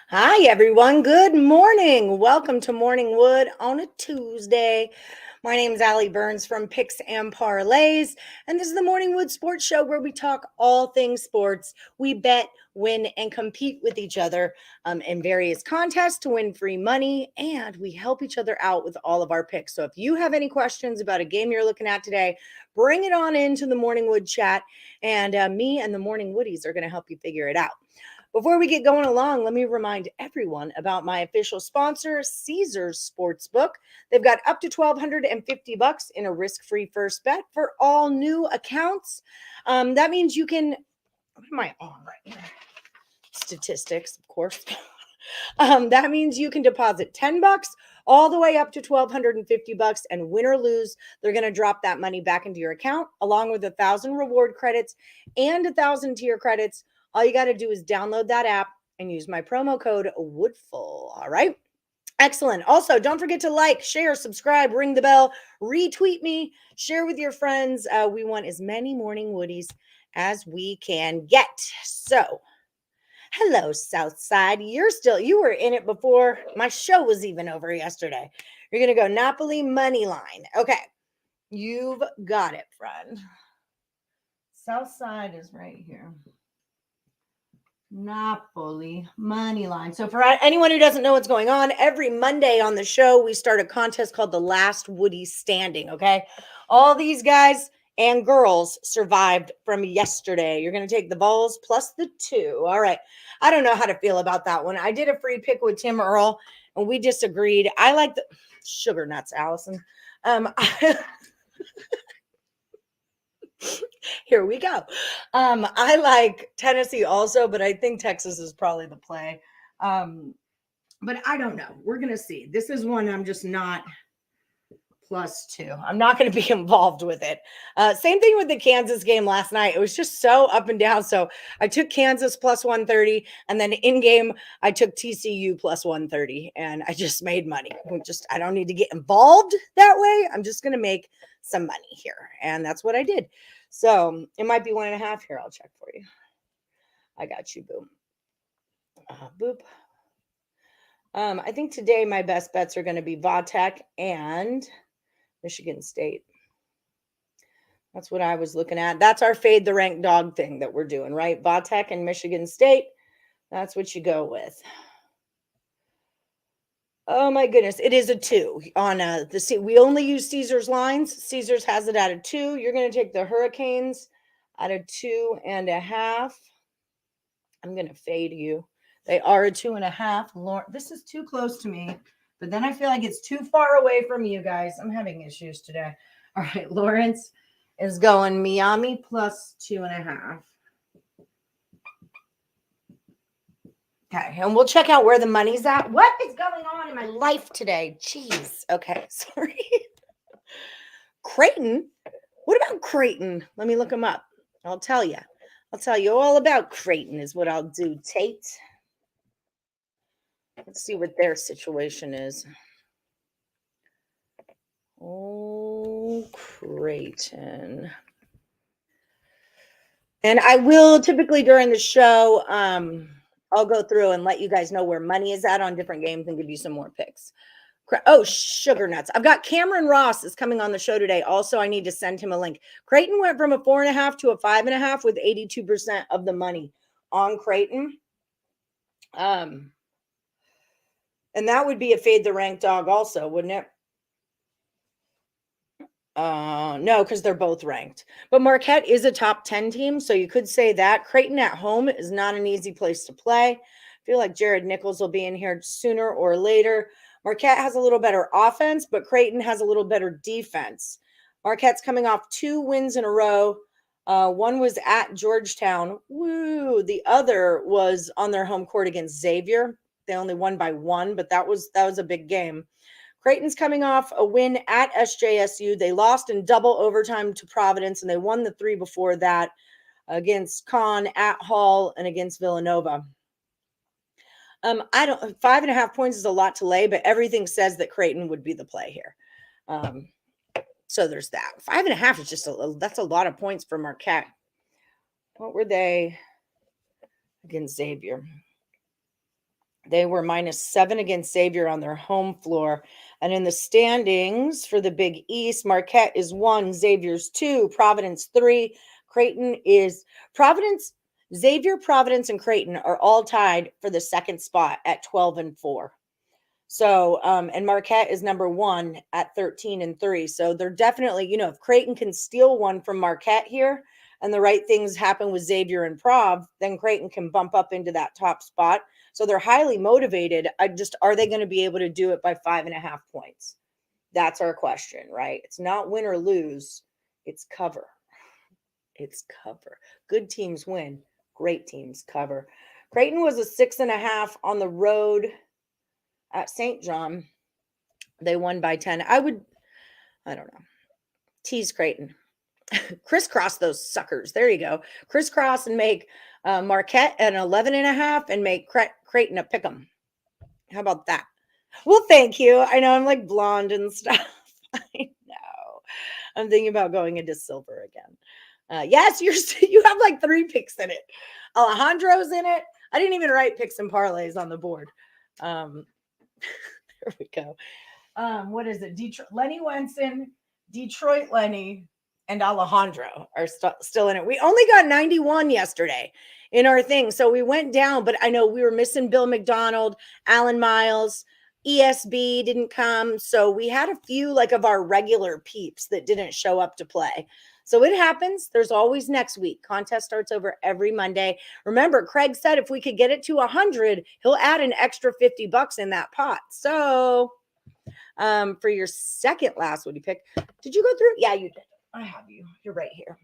Hi, everyone. Good morning. Welcome to Morning Wood on a Tuesday. My name is Allie Burns from Picks and Parlays, and this is the Morning Wood Sports Show where we talk all things sports. We bet, win, and compete with each other in various contests to win free money, and we help each other out with all of our picks. So if you have any questions about a game you're looking at today, bring it on into the Morning Wood chat, and me and the Morning Woodies are going to help you figure it out. Before we get going along, let me remind everyone about my official sponsor, Caesars Sportsbook. They've got up to $1,250 in a risk-free first bet for all new accounts. That means you can. What am I on right here? Statistics, of course. That means you can deposit $10 all the way up to $1,250, and win or lose, they're going to drop that money back into your account along with 1,000 reward credits and 1,000 tier credits. All you got to do is download that app and use my promo code Woodful. All right. Excellent. Also, don't forget to like, share, subscribe, ring the bell, retweet me, share with your friends. We want as many morning woodies as we can get. So, hello, Southside. You were in it before my show was even over yesterday. You're going to go Napoli money line. Okay. You've got it, friend. Southside is right here. Napoli money line. So for anyone who doesn't know what's going on, every Monday on the show, we start a contest called The Last Woody Standing, okay? All these guys and girls survived from yesterday. You're going to take the balls plus the 2. All right. I don't know how to feel about that one. I did a free pick with Tim Earle, and we disagreed. I like the sugar nuts, Allison. Here we go. I like Tennessee also, but I think Texas is probably the play. But I don't know. We're going to see. This is one I'm just not +2. I'm not going to be involved with it. Same thing with the Kansas game last night. It was just so up and down. So I took Kansas +130, and then in game I took TCU +130, and I just made money. I don't need to get involved that way. I'm just going to make some money here, and that's what I did. So it might be 1.5 here. I'll check for you. I got you, boom. Boop. I think today my best bets are going to be Vatech and Michigan State. That's what I was looking at. That's our fade the ranked dog thing that we're doing, right? Vatech and Michigan State. That's what you go with. Oh my goodness, it is a 2 on we only use Caesars lines. Caesars has it at a 2. You're going to take the Hurricanes at a 2.5. I'm going to fade you. They are a 2.5. This is too close to me, but then I feel like it's too far away from you guys. I'm having issues today. All right, Lawrence is going Miami +2.5. Okay, and we'll check out where the money's at. What is going on in my life today? Jeez. Okay, sorry. Creighton? What about Creighton? Let me look them up. I'll tell you. I'll tell you all about Creighton is what I'll do, Tate. Let's see what their situation is. Oh, Creighton. And I will typically during the show, I'll go through and let you guys know where money is at on different games and give you some more picks. Oh, sugar nuts. I've got Cameron Ross is coming on the show today. Also, I need to send him a link. Creighton went from a 4.5 to a 5.5 with 82% of the money on Creighton. And that would be a fade the ranked dog also, wouldn't it? No, because they're both ranked. But Marquette is a top 10 team, so you could say that. Creighton at home is not an easy place to play. I feel like Jared Nichols will be in here sooner or later. Marquette has a little better offense, but Creighton has a little better defense. Marquette's coming off 2 wins in a row. One was at Georgetown. Woo! The other was on their home court against Xavier. They only won by 1, but that was a big game. Creighton's coming off a win at SJSU. They lost in double overtime to Providence, and they won the 3 before that against Conn, at Hall, and against Villanova. 5.5 points is a lot to lay, but everything says that Creighton would be the play here. So there's that. 5.5 is just that's a lot of points for Marquette. What were they against Xavier? They were -7 against Xavier on their home floor. And in the standings for the Big East, Marquette is 1, Xavier's 2, Providence 3. Creighton is Providence, Xavier, Providence, and Creighton are all tied for the second spot at 12 and 4. So, and Marquette is number 1 at 13 and 3. So they're definitely, if Creighton can steal one from Marquette here and the right things happen with Xavier and Prov, then Creighton can bump up into that top spot. So they're highly motivated. Are they going to be able to do it by 5.5 points? That's our question, right? It's not win or lose. It's cover. It's cover. Good teams win. Great teams cover. Creighton was a 6.5 on the road at St. John. They won by 10. I don't know. Tease Creighton. Crisscross those suckers. There you go. Crisscross and make Marquette an 11.5 and make Creighton a pick'em. How about that? Well, thank you. I know I'm like blonde and stuff. I know. I'm thinking about going into silver again. Yes, you have like 3 picks in it. Alejandro's in it. I didn't even write picks and parlays on the board. There we go. What is it? Lenny Wenson, Detroit Lenny, and Alejandro are still in it. We only got 91 yesterday in our thing. So we went down, but I know we were missing Bill McDonald, Alan Miles, ESB didn't come. So we had a few like of our regular peeps that didn't show up to play. So it happens. There's always next week. Contest starts over every Monday. Remember, Craig said if we could get it to 100, he'll add an extra $50 in that pot. So for your second last Woody pick, did you go through? Yeah, you did. I have you. You're right here.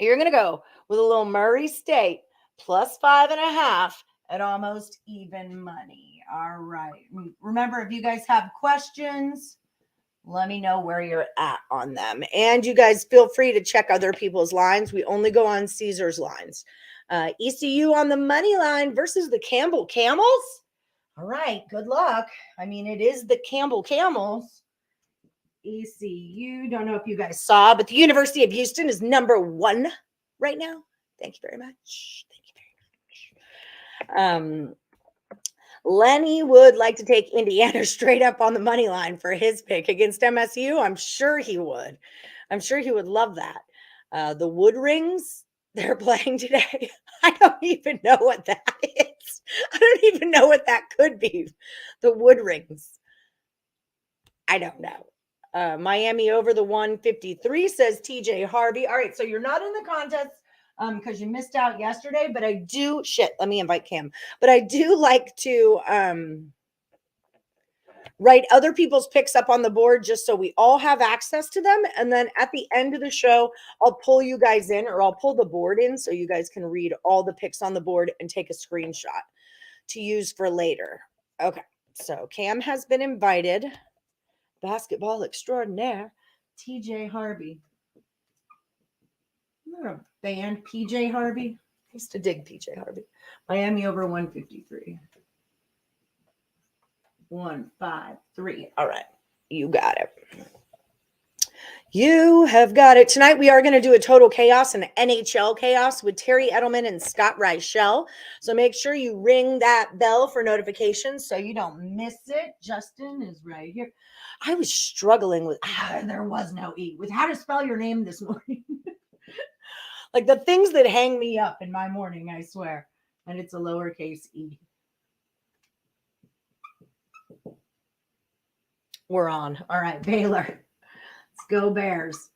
You're going to go with a little Murray State plus 5.5 at almost even money. All right. Remember, if you guys have questions, let me know where you're at on them. And you guys feel free to check other people's lines. We only go on Caesar's lines. ECU on the money line versus the Campbell Camels. All right. Good luck. I mean, it is the Campbell Camels. ECU. Don't know if you guys saw, but the University of Houston is number 1 right now. Thank you very much. Thank you very much. Lenny would like to take Indiana straight up on the money line for his pick against MSU. I'm sure he would. I'm sure he would love that. The Wood Rings, they're playing today. I don't even know what that is. I don't even know what that could be. The Wood Rings. I don't know. Miami over the 153 says TJ Harvey. All right, so you're not in the contest because you missed out yesterday, but I do let me invite Cam. But I do like to write other people's picks up on the board just so we all have access to them. And then at the end of the show, I'll pull you guys in, or I'll pull the board in so you guys can read all the picks on the board and take a screenshot to use for later. Okay, so Cam has been invited. Basketball extraordinaire, TJ Harvey. Isn't there a band, PJ Harvey? I used to dig PJ Harvey. Miami over 153. 153. All right. You got it. You have got it. Tonight we are going to do a total chaos and NHL chaos with Terry Edelman and Scott Reichel. So make sure you ring that bell for notifications so you don't miss it. Justin is right here. I was struggling with, there was no E, with how to spell your name this morning. Like the things that hang me up in my morning, I swear. And it's a lowercase e. We're on. All right, Baylor. Let's go Bears.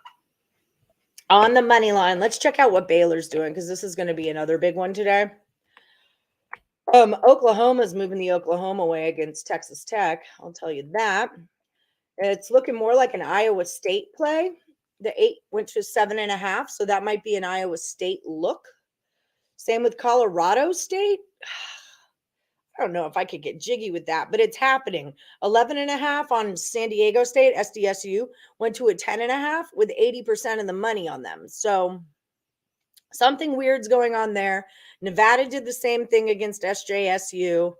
On the money line, let's check out what Baylor's doing because this is going to be another big one today. Oklahoma's moving the Oklahoma way against Texas Tech. I'll tell you that. It's looking more like an Iowa State play. The 8 went to 7.5, so that might be an Iowa State look. Same with Colorado State. I don't know if I could get jiggy with that, but it's happening. 11.5 on San Diego State, SDSU, went to a 10.5 with 80% of the money on them. So something weird's going on there. Nevada did the same thing against SJSU.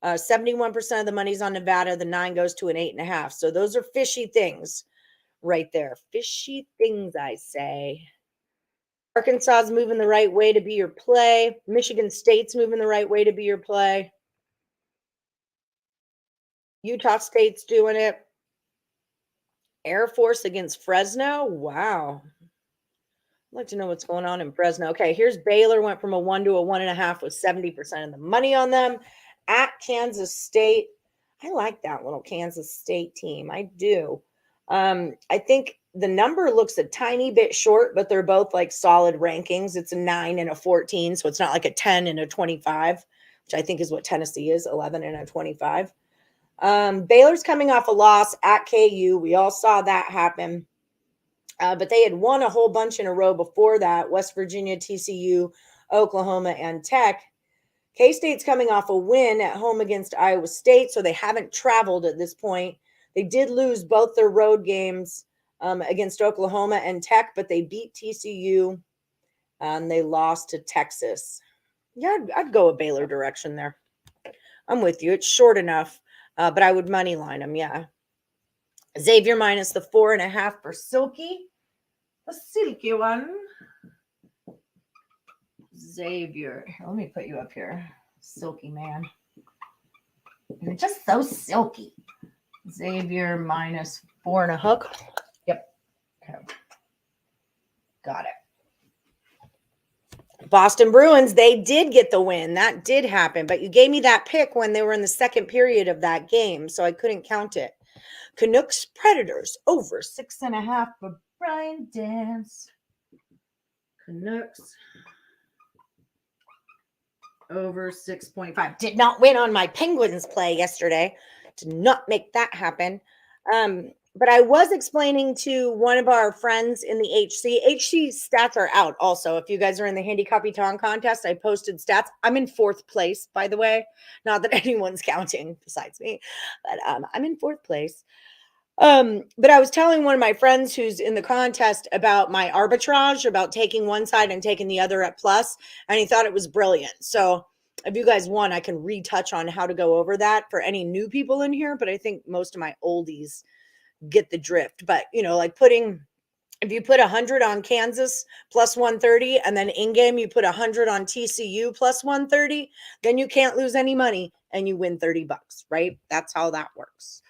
71% of the money's on Nevada. The 9 goes to an 8.5. So those are fishy things right there. Fishy things, I say. Arkansas is moving the right way to be your play. Michigan State's moving the right way to be your play. Utah State's doing it. Air Force against Fresno. Wow. I'd like to know what's going on in Fresno. Okay, here's Baylor went from a 1 to a 1.5 with 70% of the money on them. At Kansas State, I like that little Kansas State team. I do. I think the number looks a tiny bit short, but they're both like solid rankings. It's a 9 and a 14, so it's not like a 10 and a 25, which I think is what Tennessee is, 11 and a 25. Baylor's coming off a loss at KU. We all saw that happen. But they had won a whole bunch in a row before that: West Virginia, TCU, Oklahoma, and Tech. K-State's coming off a win at home against Iowa State, so they haven't traveled at this point. They did lose both their road games against Oklahoma and Tech, but they beat TCU and they lost to Texas. Yeah, I'd go a Baylor direction there. I'm with you. It's short enough, but I would money line them, yeah. Xavier minus the 4.5 for Silky. The Silky one. Xavier. Let me put you up here. Silky man. You're just so silky. Xavier minus 4.5. Yep. Okay. Got it. Boston Bruins, they did get the win. That did happen, but you gave me that pick when they were in the second period of that game, so I couldn't count it. Canucks Predators over 6.5 for Brian Dance. Canucks over 6.5. Did not win on my Penguins play yesterday. Did not make that happen. But I was explaining to one of our friends in the HC stats are out also. If you guys are in the Handicapper contest, I posted stats. I'm in 4th place, by the way. Not that anyone's counting besides me, but I'm in 4th place. But I was telling one of my friends who's in the contest about my arbitrage, about taking one side and taking the other at plus, and he thought it was brilliant. So if you guys want, I can retouch on how to go over that for any new people in here, but I think most of my oldies get the drift. But, you know, like if you put 100 on Kansas plus 130, and then in game you put 100 on TCU plus 130, then you can't lose any money and you win $30, right? That's how that works.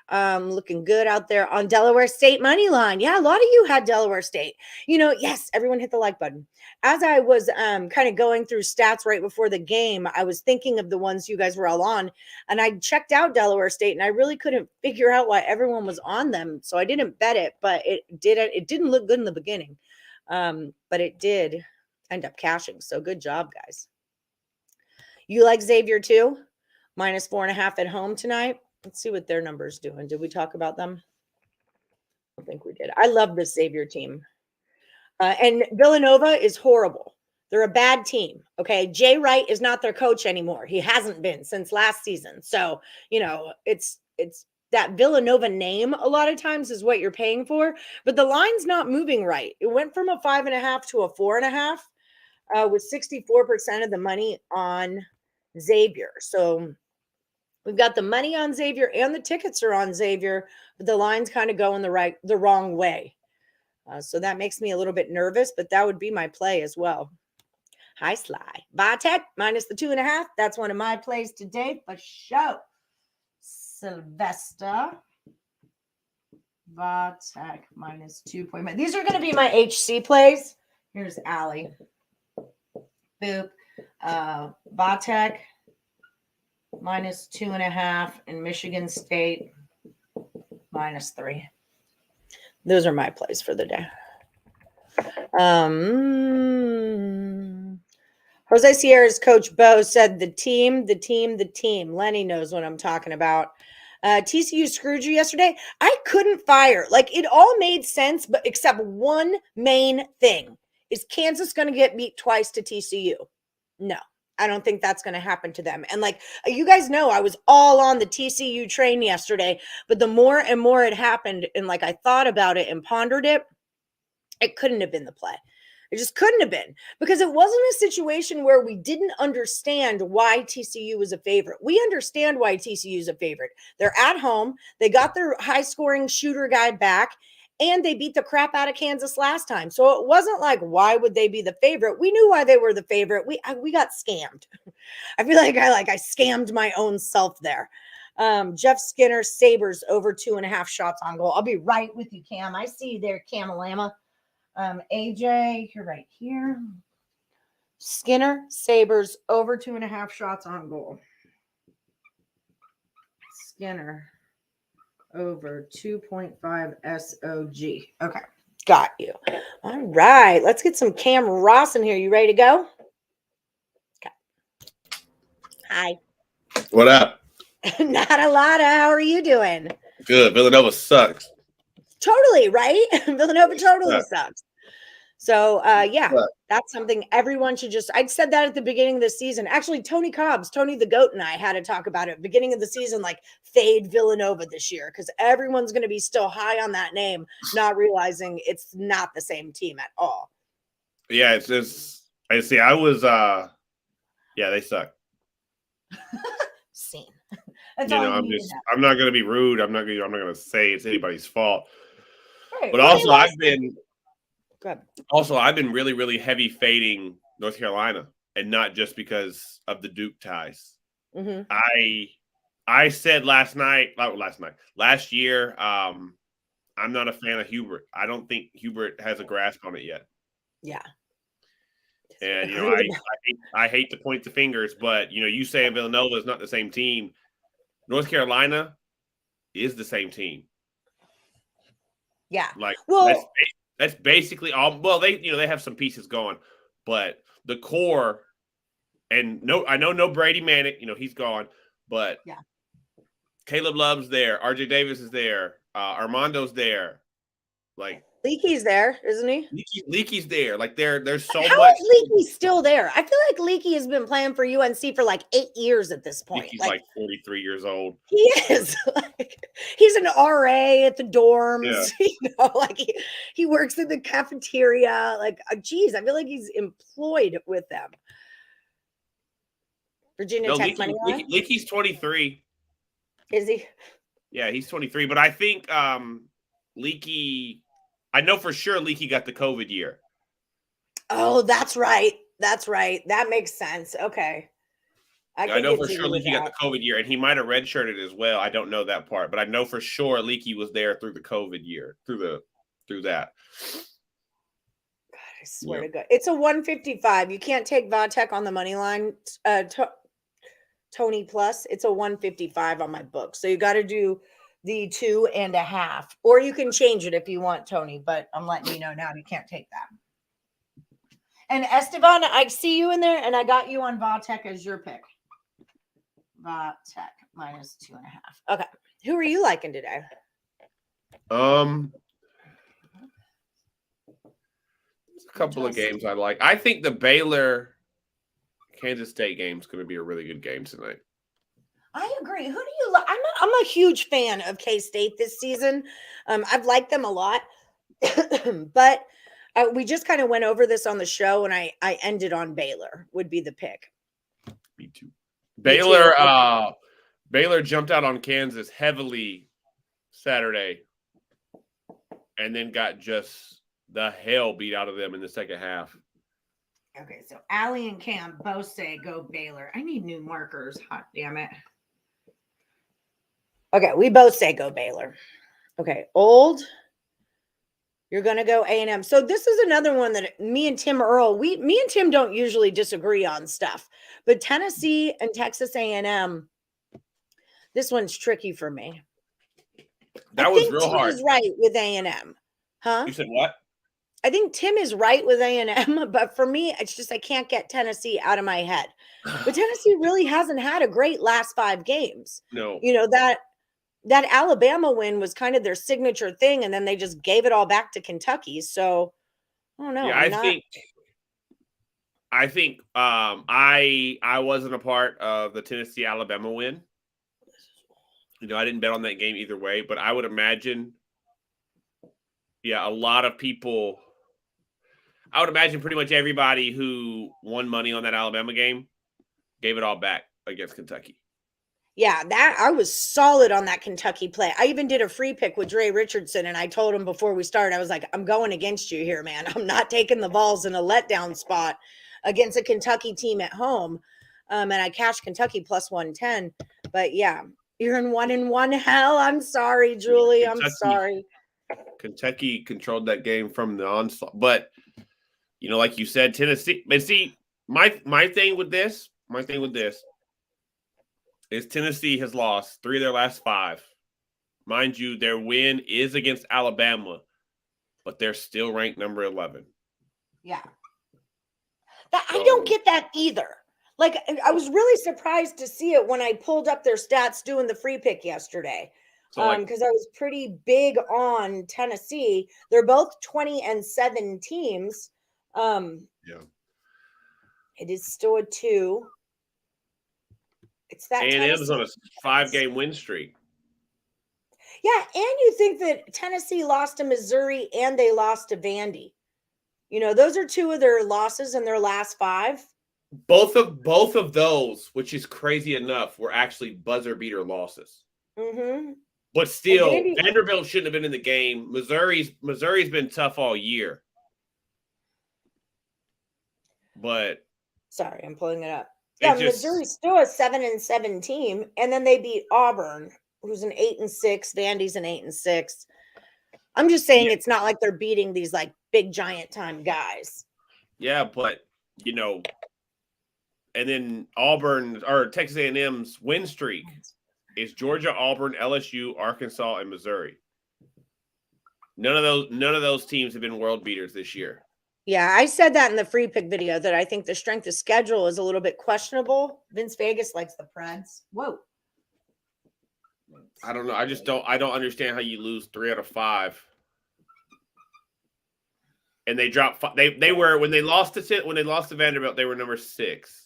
Looking good out there on Delaware State money line. Yeah, a lot of you had Delaware State. You know, yes, everyone hit the like button. As I was kind of going through stats right before the game, I was thinking of the ones you guys were all on, and I checked out Delaware State, and I really couldn't figure out why everyone was on them, so I didn't bet it, but it didn't look good in the beginning, but it did end up cashing. So good job, guys. You like Xavier too? Minus 4.5 at home tonight. Let's see what their number's doing. Did we talk about them? I think we did. I love this Xavier team. And Villanova is horrible. They're a bad team. Okay. Jay Wright is not their coach anymore. He hasn't been since last season. So, you know, it's that Villanova name a lot of times is what you're paying for, but the line's not moving right. It went from a 5.5 to a 4.5 with 64% of the money on Xavier. So we've got the money on Xavier and the tickets are on Xavier, but the line's kind of going the wrong way. So that makes me a little bit nervous, but that would be my play as well. Hi, Sly. Vitek minus the 2.5. That's one of my plays today for sure. Sylvester. Vitek minus 2.5. These are going to be my HC plays. Here's Allie. Boop. Vitek minus 2.5 and Michigan State minus 3. Those are my plays for the day. Jose Sierra's coach Bo said the team. Lenny knows what I'm talking about. TCU screwed you yesterday. I couldn't fire. Like, it all made sense, but except one main thing. Is Kansas going to get beat twice to TCU? No. I don't think that's going to happen to them. And like, you guys know, I was all on the TCU train yesterday, but the more and more it happened, and like I thought about it and pondered it, it couldn't have been the play. It just couldn't have been, because it wasn't a situation where we didn't understand why TCU was a favorite. We understand why TCU is a favorite. They're at home. They got their high scoring shooter guy back, and they beat the crap out of Kansas last time. So it wasn't like, why would they be the favorite? We knew why they were the favorite. We got scammed. I feel like I scammed my own self there. Jeff Skinner, Sabres over 2.5 shots on goal. I'll be right with you, Cam. I see you there, Camalama. AJ, you're right here. Skinner, Sabres over 2.5 shots on goal. Skinner over 2.5 SOG. Okay, got you. All right, let's get some Cam Ross in here. You ready to go? Okay. Hi. What up? Not a lot. How are you doing? Good. Villanova sucks. Totally, right? Villanova totally sucks. So, yeah, that's something everyone should just, I'd said that at the beginning of the season. Actually, Tony the GOAT, and I had to talk about it beginning of the season, like fade Villanova this year, because everyone's going to be still high on that name, not realizing it's not the same team at all. Yeah, it's just, I see. I was, yeah, they suck. Scene. I'm not going to be rude. I'm not going to say it's anybody's fault. Right. But also, I've been really, really heavy fading North Carolina, and not just because of the Duke ties. Mm-hmm. I said last year, I'm not a fan of Hubert. I don't think Hubert has a grasp on it yet. Yeah. And, I hate to point the fingers, but, you say Villanova is not the same team. North Carolina is the same team. Yeah. Like, well, that's basically all. Well, they have some pieces going, but the core, and I know no Brady Manick, he's gone, but yeah, Caleb Love's there, RJ Davis is there, Armando's there, like Leakey's there, isn't he? Leakey's there. Like there's so much. How is Leakey still there? I feel like Leakey has been playing for UNC for like 8 years at this point. Leakey's like 43 years old. He is. He's an RA at the dorms. Yeah. He works in the cafeteria. Like, geez, I feel like he's employed with them. Virginia Tech money line? Leakey's 23. Is he? Yeah, he's 23. But I think Leakey. I know for sure Leakey got the COVID year. Oh, that's right. That makes sense. Okay. I know for sure Leakey got the COVID year, and he might have redshirted as well. I don't know that part, but I know for sure Leakey was there through the COVID year, through that. God, I swear to God. It's a 155. You can't take Vatek on the money line. Tony plus. It's a 155 on my book. So you got to do the 2.5, or you can change it if you want, Tony, but I'm letting you know now you can't take that. And Esteban, I see you in there, and I got you on Vatek as your pick. Vatek minus 2.5. Okay. Who are you liking today? There's a couple of games I like. I think the Baylor Kansas State game is going to be a really good game tonight. I agree. Who do you like? I'm a huge fan of K-State this season. I've liked them a lot, but we just kind of went over this on the show, and I ended on Baylor would be the pick. Me too. Baylor jumped out on Kansas heavily Saturday, and then got just the hell beat out of them in the second half. Okay, so Allie and Cam both say go Baylor. I need new markers. Hot damn it. Okay, we both say go Baylor. Okay, Old, you're going to go A&M. So this is another one that me and Tim Earle, me and Tim don't usually disagree on stuff. But Tennessee and Texas A&M, this one's tricky for me. That was real hard. Tim is right with A&M. Huh? You said what? I think Tim is right with A&M, but for me, it's just I can't get Tennessee out of my head. But Tennessee really hasn't had a great last 5 games. No. That Alabama win was kind of their signature thing, and then they just gave it all back to Kentucky. So, I don't know. Yeah, I think I wasn't a part of the Tennessee-Alabama win. I didn't bet on that game either way, but I would imagine, a lot of people – I would imagine pretty much everybody who won money on that Alabama game gave it all back against Kentucky. Yeah, that I was solid on that Kentucky play. I even did a free pick with Dre Richardson, and I told him before we started, I was like, I'm going against you here, man. I'm not taking the Vols in a letdown spot against a Kentucky team at home. And I cashed Kentucky plus 110. But yeah, You're in 1-1 hell. I'm sorry, Julie. Yeah, I'm sorry. Kentucky controlled that game from the onslaught. But, like you said, Tennessee. But see, my thing with this is Tennessee has lost 3 of their last 5. Mind you, their win is against Alabama, but they're still ranked number 11. Yeah. I don't get that either. Like, I was really surprised to see it when I pulled up their stats doing the free pick yesterday. Because I was pretty big on Tennessee. They're both 20-7 teams. Yeah. It is still a 2. It's that A&M's on a 5-game win streak. Yeah, and you think that Tennessee lost to Missouri and they lost to Vandy. Those are 2 of their losses in their last 5. Both of those, which is crazy enough, were actually buzzer beater losses. Mm-hmm. But still, Vanderbilt shouldn't have been in the game. Missouri's been tough all year. But sorry, I'm pulling it up. Yeah, Missouri's still a 7-7 team, and then they beat Auburn, who's an 8-6. Vandy's an 8-6. I'm just saying it's not like they're beating these like big giant time guys. Yeah, but and then Auburn or Texas A&M's win streak is Georgia, Auburn, LSU, Arkansas, and Missouri. None of those teams have been world beaters this year. Yeah, I said that in the free pick video that I think the strength of schedule is a little bit questionable. Vince Vegas likes the Preds. Whoa. I don't know. I don't understand how you lose 3 out of 5. And they dropped. They were when they lost to Vanderbilt, they were number 6.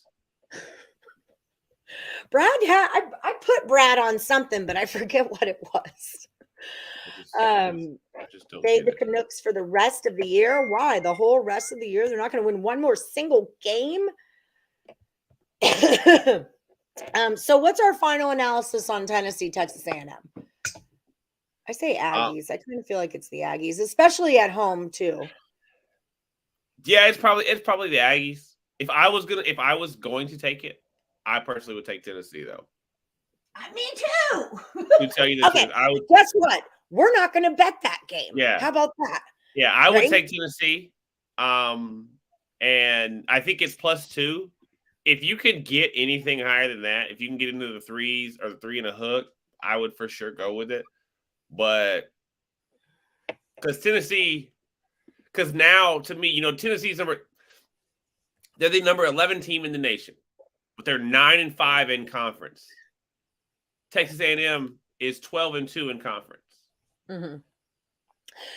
Brad I put Brad on something, but I forget what it was. The Canucks for the rest of the year. Why? The whole rest of the year? They're not going to win one more single game. So what's our final analysis on Tennessee, Texas A&M? I say Aggies. I kind of feel like it's the Aggies, especially at home too. Yeah, it's probably the Aggies. If I was going to take it, I personally would take Tennessee though. Me too. To tell you the truth, I would. Guess what? We're not going to bet that game. Yeah. How about that? Yeah, I would take Tennessee. And I think it's +2. If you could get anything higher than that, if you can get into the 3s or the 3 and a hook, I would for sure go with it. But because now to me, Tennesse's they're the number 11 team in the nation, but they're 9-5 in conference. Texas A&M is 12-2 in conference. Mm-hmm.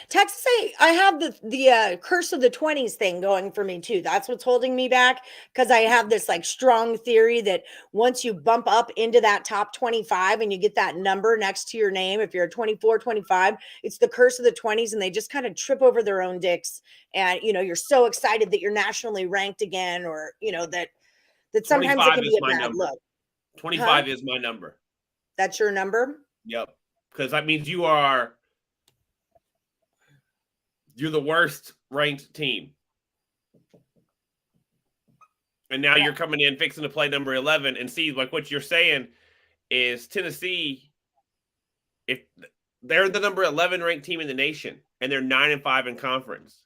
Texas I have the curse of the 20s thing going for me too. That's what's holding me back, because I have this like strong theory that once you bump up into that top 25 and you get that number next to your name, if you're a 24, 25, it's the curse of the 20s, and they just kind of trip over their own dicks. And you're so excited that you're nationally ranked again, or that sometimes it can be a bad look. 25 is my number. That's your number? Yep. Because that means you're the worst ranked team. And now you're coming in fixing to play number 11, and see, like what you're saying is Tennessee, if they're the number 11 ranked team in the nation and they're 9-5 in conference.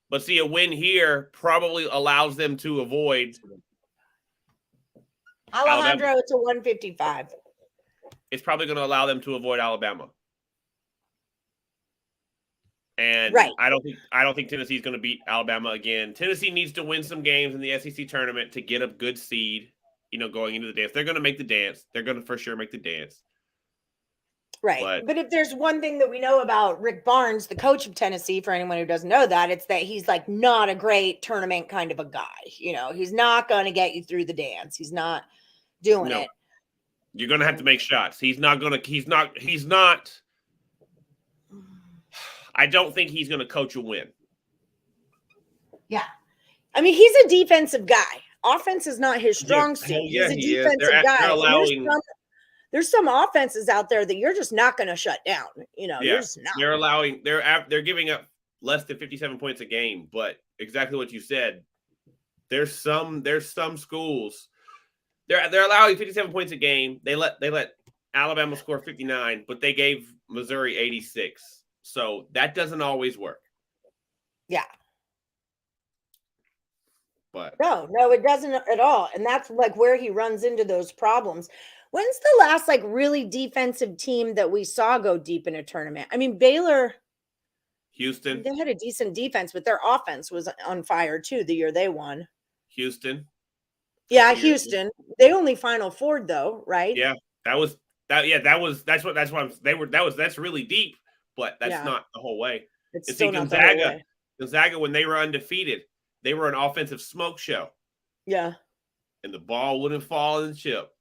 But see, a win here probably allows them to avoid Alejandro. It's a 155. It's probably going to allow them to avoid Alabama. And I don't think Tennessee's going to beat Alabama again. Tennessee needs to win some games in the SEC tournament to get a good seed, going into the dance. They're going to make the dance. They're going to for sure make the dance. Right. But if there's one thing that we know about Rick Barnes, the coach of Tennessee, for anyone who doesn't know that, it's that he's like not a great tournament kind of a guy. He's not going to get you through the dance. He's not doing it. You're going to have to make shots. He's not. I don't think he's going to coach a win. Yeah. I mean, he's a defensive guy. Offense is not his strong suit. He's a defensive guy. There's some offenses out there that you're just not going to shut down. You're just not. They're giving up less than 57 points a game, but exactly what you said. There's some schools They're allowing 57 points a game. They let Alabama score 59, but they gave Missouri 86. So that doesn't always work. Yeah. But no, it doesn't at all. And that's like where he runs into those problems. When's the last like really defensive team that we saw go deep in a tournament? I mean, Baylor, Houston, they had a decent defense, but their offense was on fire too the year they won. Houston. Yeah, Houston. They only Final Four though, right? Yeah, that's really deep, but that's not the whole way. It's still not the whole way. Gonzaga, when they were undefeated, they were an offensive smoke show. Yeah. And the ball wouldn't fall in the chip.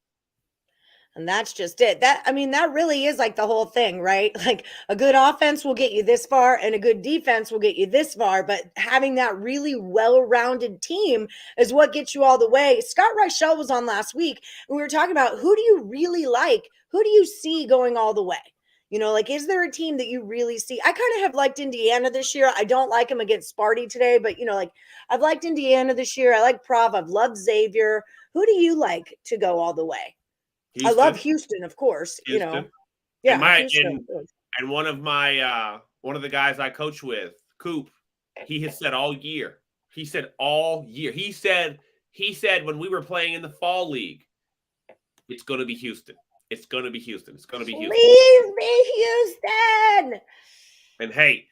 And that's just it. That really is like the whole thing, right? Like a good offense will get you this far and a good defense will get you this far. But having that really well-rounded team is what gets you all the way. Scott Reichel was on last week and we were talking about who do you really like? Who do you see going all the way? You know, like, is there a team that you really see? I kind of have liked Indiana this year. I don't like them against Sparty today, but, you know, like I've liked Indiana this year. I like Prov. I've loved Xavier. Who do you like to go all the way? Houston. I love Houston, of course. Houston. You know, yeah. And one of the guys I coach with, Coop, he has said all year. He said when we were playing in the fall league, it's going to be Houston. It's going to be Houston. It's going to be Houston. Please be Houston. And hey,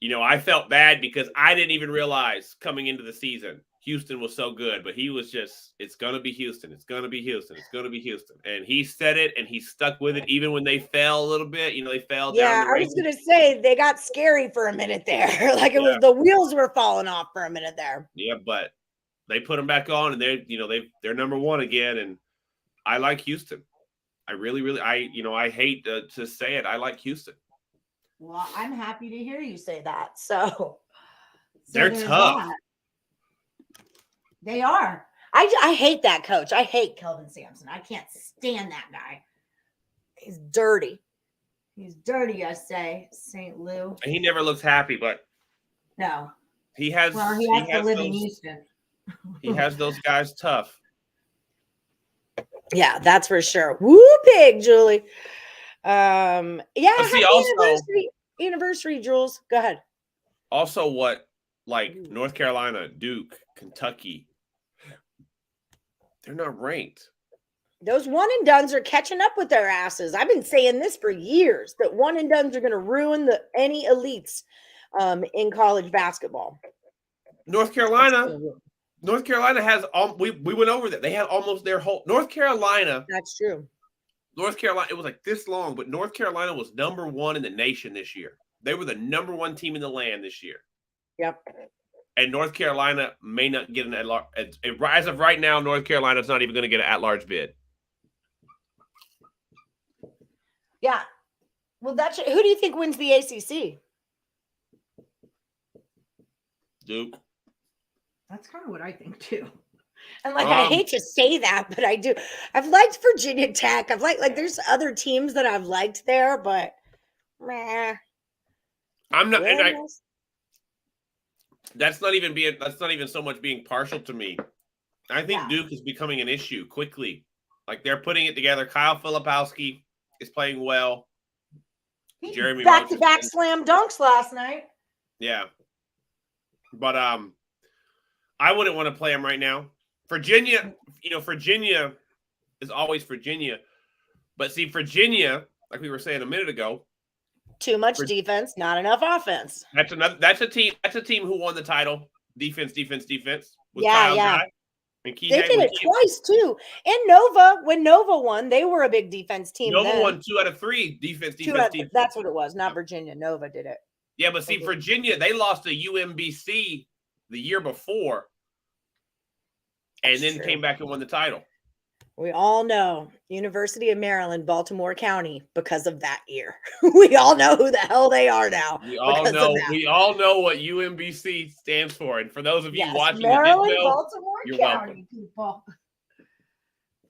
you know, I felt bad because I didn't even realize coming into the season Houston was so good, but he was just, it's going to be Houston. It's going to be Houston. It's going to be Houston. And he said it and he stuck with it even when they fell a little bit. You know, they fell down. Yeah, I was going to say they got scary for a minute there. Like it was the wheels were falling off for a minute there. Yeah, but they put them back on and they're number one again. And I like Houston. I really, I hate to say it. I like Houston. Well, I'm happy to hear you say that. So they're tough. That. They are. I hate that coach. I hate Kelvin Sampson. I can't stand that guy. He's dirty. He's dirty, I say. St. Lou. And he never looks happy, but no. He has to live in Houston. He has those guys tough. Yeah, that's for sure. Woo pig, Julie. Yeah, happy anniversary, Jules. Go ahead. Also, North Carolina, Duke, Kentucky, they're not ranked. Those one and dones are catching up with their asses. I've been saying this for years that one and dones are going to ruin any elites in college basketball. North Carolina has we went over that. They had almost their whole North Carolina. That's true. North Carolina, it was like this long, but North Carolina was number one in the nation this year. They were the number one team in the land this year. Yep. And North Carolina may not get an at-large. As of right now, North Carolina's not even going to get an at-large bid. Yeah. Well, who do you think wins the ACC? Duke. That's kind of what I think too. And I hate to say that, but I do. I've liked Virginia Tech. I've liked there's other teams that I've liked there, but meh. I'm not. That's not even so much being partial to me. I think Duke is becoming an issue quickly. Like they're putting it together. Kyle Filipowski is playing well. Jeremy back-to-back slam dunks last night. Yeah. But I wouldn't want to play him right now. Virginia is always Virginia. But see, Virginia, like we were saying a minute ago, too much defense, not enough offense. That's a team who won the title. Defense. With Kyle Guy and they did it twice too. And Nova, when Nova won, they were a big defense team. Nova won 2 out of 3 defense. That's what it was, not Virginia. Nova did it. Yeah, but see, Virginia, they lost to UMBC the year before, and then came back and won the title. We all know University of Maryland, Baltimore County, because of that year. We all know who the hell they are now. We all know what UMBC stands for. And for those of you watching, Maryland, Baltimore County, welcome. People.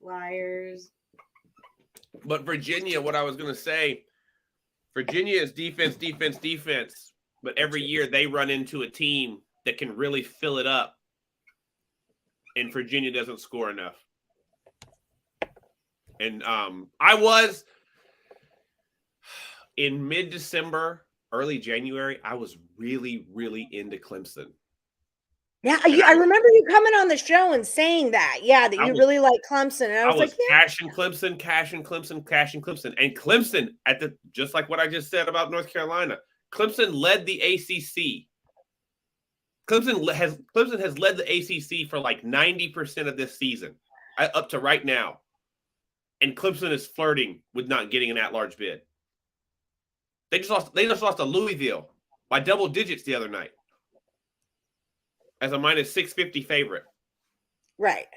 Flyers. But Virginia, what I was going to say, Virginia is defense. But every year they run into a team that can really fill it up. and Virginia doesn't score enough. And I was in mid-December, early January, I was really, really into Clemson. Yeah, I remember you coming on the show and saying that. Yeah, that you really like Clemson. And I was like, yeah. Cash and Clemson. And Clemson, just like what I just said about North Carolina, Clemson led the ACC. Clemson has led the ACC for like 90% of this season, up to right now. And Clemson is flirting with not getting an at-large bid. They just lost to Louisville by double digits the other night as a minus 650 favorite. Right.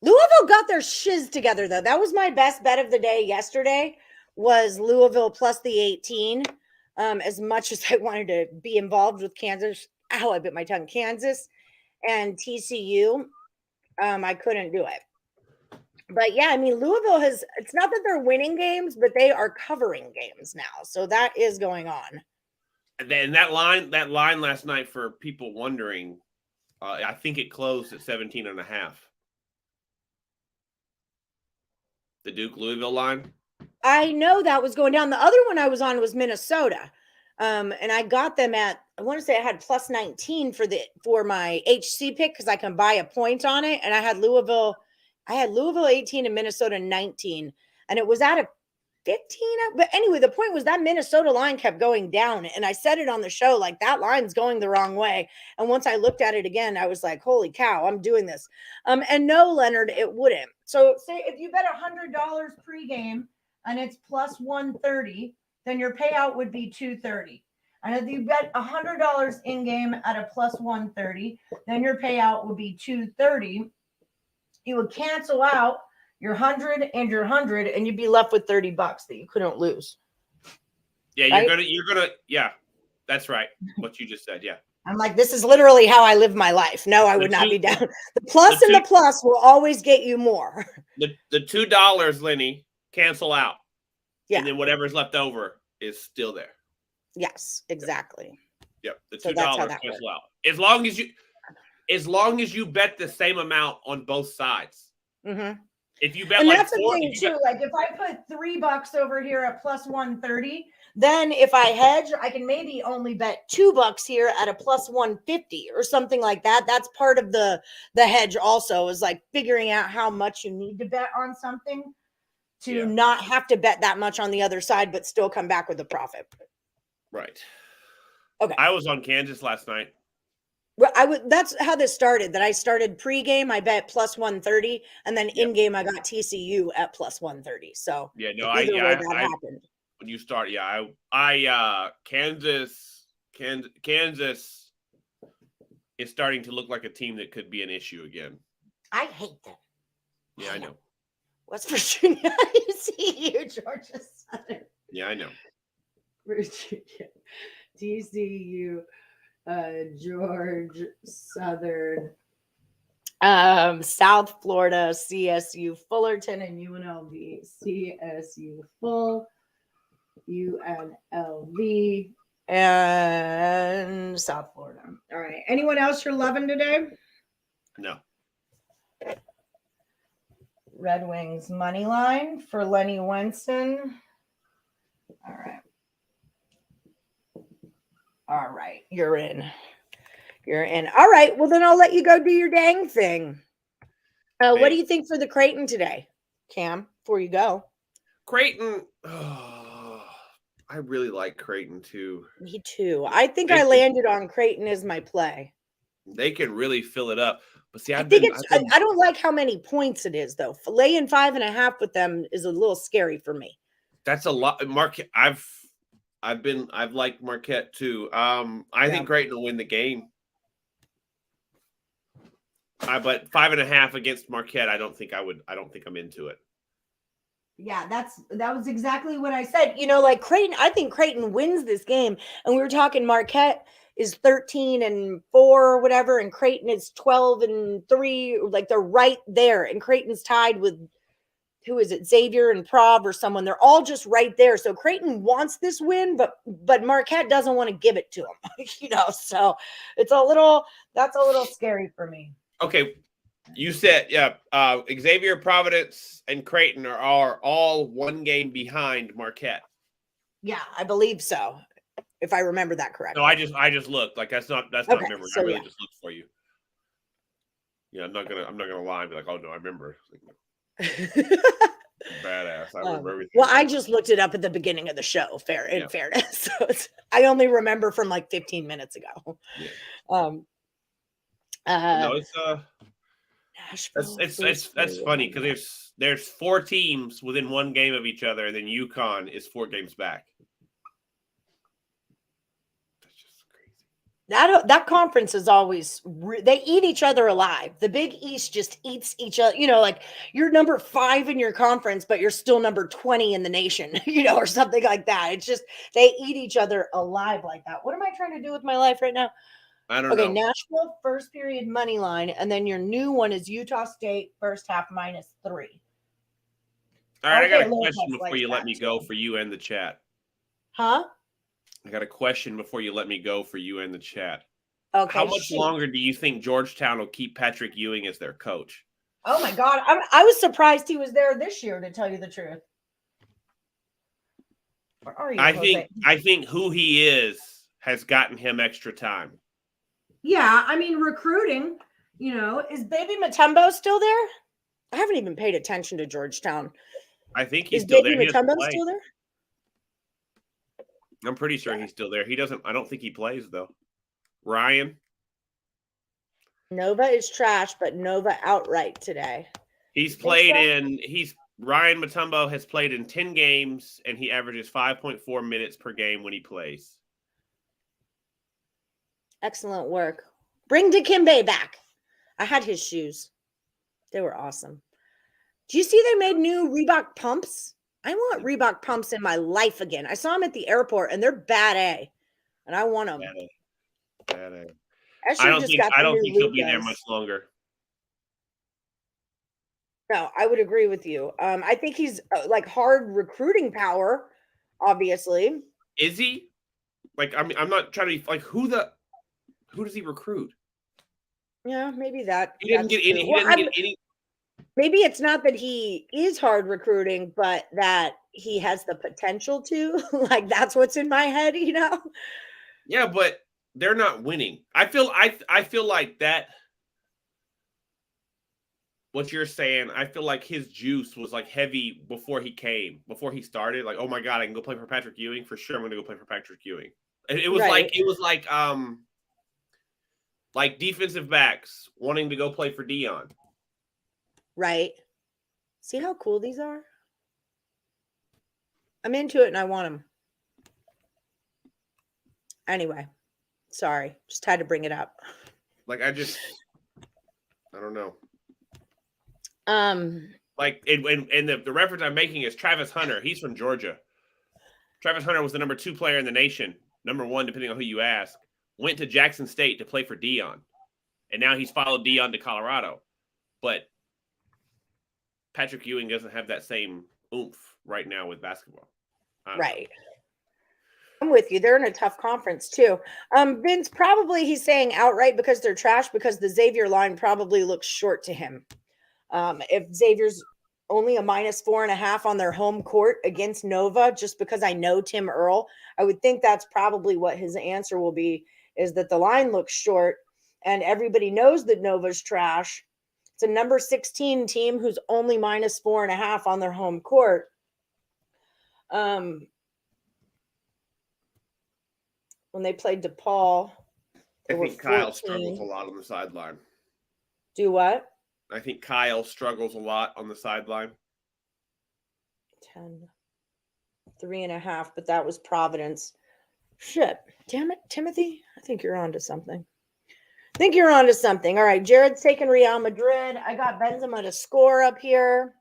Louisville got their shiz together, though. That was my best bet of the day yesterday, was Louisville plus the 18. As much as I wanted to be involved with Kansas, I bit my tongue, Kansas and TCU, I couldn't do it. But yeah, I mean, Louisville it's not that they're winning games, but they are covering games now. So that is going on. And then that line last night, for people wondering, I think it closed at 17.5. The Duke Louisville line. I know that was going down. The other one I was on was Minnesota. And I got them at, I want to say I had plus 19 for my HC pick, because I can buy a point on it. And I had Louisville 18 and Minnesota 19. And it was at a 15. But anyway, the point was that Minnesota line kept going down. And I said it on the show, like, that line's going the wrong way. And once I looked at it again, I was like, holy cow, I'm doing this. And no, Leonard, it wouldn't. So say if you bet $100 pregame and it's plus 130, then your payout would be $230. And if you bet $100 in game at a plus 130, then your payout would be $230. You would cancel out your 100 and your 100, and you'd be left with $30 that you couldn't lose. Yeah, right? you're gonna. Yeah, that's right. What you just said. Yeah. I'm like, this is literally how I live my life. No, I would not be down. The plus and the plus will always get you more. The $2, Lenny, cancel out. Yeah. And then whatever's left over is still there. Yes, exactly. Yep. The $2 cancel out. As long as you bet the same amount on both sides. Mm-hmm. If you bet, and that's the thing too. Like if I put $3 over here at plus 130, then if I hedge, I can maybe only bet $2 here at a plus 150 or something like that. That's part of the hedge. Also, is like figuring out how much you need to bet on something to not have to bet that much on the other side, but still come back with a profit. Right. Okay. I was on Kansas last night. Well, that's how this started. That I started pregame, I bet plus 130, and then in game I got TCU at plus 130. So that happened. When you start, Kansas is starting to look like a team that could be an issue again. I hate them. Yeah, I know. West Virginia, TCU, Georgia Southern. Yeah, I know. Virginia, TCU. George Southern, South Florida, CSU, Fullerton, and UNLV. CSU full, UNLV, and South Florida. All right. Anyone else you're loving today? No. Red Wings money line for Lenny Winston. All right. All right, you're in. All right, well, then I'll let you go do your dang thing. What do you think for the Creighton today, Cam, before you go? Creighton, I really like Creighton, too. Me, too. I think I landed on Creighton as my play. They can really fill it up. But see, I don't like how many points it is, though. Laying 5.5 with them is a little scary for me. That's a lot. Marquette, I've liked Marquette too. I think Creighton will win the game. But 5.5 against Marquette, I don't think I'm into it. Yeah, that was exactly what I said. You know, like Creighton, I think Creighton wins this game. And we were talking Marquette is 13-4 or whatever, and Creighton is 12-3. Like they're right there, and Creighton's tied with who is it, Xavier and Prov or someone. They're all just right there. So Creighton wants this win, but Marquette doesn't want to give it to them. So that's a little scary for me. Okay. You said, Xavier, Providence, and Creighton are all one game behind Marquette. Yeah, I believe so, if I remember that correctly. No, I just looked. Like that's not memory. So, I really just looked for you. Yeah, I'm not gonna lie and be like, oh no, I remember. Badass. I remember everything. Well, I just looked it up at the beginning of the show. In fairness, so I only remember from like 15 minutes ago. Yeah. No, it's Nashville. That's funny because there's 4 teams within one game of each other, and then UConn is 4 games back. That conference is always they eat each other alive. The Big East just eats each other. Like you're number 5 in your conference, but you're still number 20 in the nation. Or something like that. It's just they eat each other alive like that. What am I trying to do with my life right now? I don't know. Okay, Nashville first period money line, and then your new one is Utah State first half -3. All right, I got a question before you let me go for you and the chat. Huh? I got a question before you let me go for you and the chat. Okay. How much longer do you think Georgetown will keep Patrick Ewing as their coach? Oh my God, I was surprised he was there this year, to tell you the truth. Where are you? I think who he is has gotten him extra time. Yeah, I mean recruiting. Is Baby Mutombo still there? I haven't even paid attention to Georgetown. I think he's still there. Is Baby Mutombo still there? I'm pretty sure he's still there. He doesn't. I don't think he plays though. Ryan. Nova is trash, but Nova outright today. Ryan Mutombo has played in 10 games, and he averages 5.4 minutes per game when he plays. Excellent work. Bring Dikembe back. I had his shoes. They were awesome. Do you see they made new Reebok pumps? I want Reebok pumps in my life again. I saw them at the airport, and they're bad A, and I want them. Bad A. I don't think he'll be there much longer. No, I would agree with you. I think he's like hard recruiting power, obviously. Is he? Like, I mean, I'm not trying to be like who does he recruit? Yeah, maybe that. He didn't get any. Maybe it's not that he is hard recruiting, but that he has the potential to. Like that's what's in my head, Yeah, but they're not winning. I feel like that. What you're saying, I feel like his juice was like heavy before he started. Like, oh my God, I can go play for Patrick Ewing for sure. I'm going to go play for Patrick Ewing. It was like defensive backs wanting to go play for Dion. Right. See how cool these are? I'm into it and I want them. Anyway, sorry. Just had to bring it up. Like, I don't know. Like, and the reference I'm making is Travis Hunter. He's from Georgia. Travis Hunter was the number 2 player in the nation. Number 1, depending on who you ask. Went to Jackson State to play for Dion. And now he's followed Dion to Colorado. But Patrick Ewing doesn't have that same oomph right now with basketball. Right. I'm with you. They're in a tough conference too. Vince, probably he's saying outright because they're trash because the Xavier line probably looks short to him. If Xavier's only a -4.5 on their home court against Nova, just because I know Tim Earle, I would think that's probably what his answer will be, is that the line looks short and everybody knows that Nova's trash. It's a number 16 team who's only -4.5 on their home court. When they played DePaul, I think Kyle struggles a lot on the sideline. Do what? I think Kyle struggles a lot on the sideline. 10, 3.5, but that was Providence. Shit. Damn it, Timothy. I think you're onto something. All right, Jared's taking Real Madrid. I got Benzema to score up here.